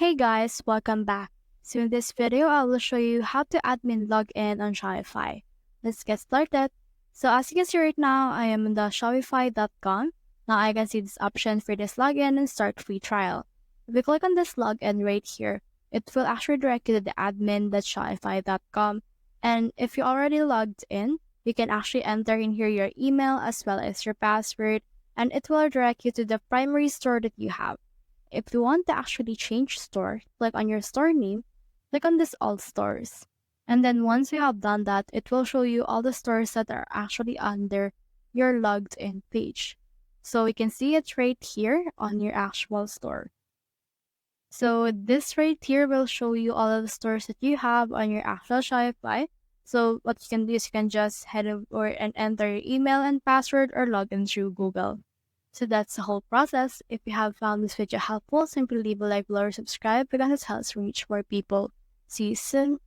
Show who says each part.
Speaker 1: Hey guys, welcome back. So in this video, I will show you how to admin login on Shopify. Let's get started. So as you can see right now, I am in the shopify.com. Now I can see this option for this login and start free trial. If you click on this login right here, it will actually direct you to the admin.shopify.com. And if you already logged in, you can actually enter in here your email as well as your password, and it will direct you to the primary store that you have. If you want to actually change store, click on your store name, click on this all stores. And then once you have done that, it will show you all the stores that are actually under your logged in page. So you can see it right here on your actual store. So this right here will show you all of the stores that you have on your actual Shopify. So what you can do is you can just head over and enter your email and password or log in through Google. So that's the whole process. If you have found this video helpful, simply leave a like below or subscribe because it helps reach more people. See you soon.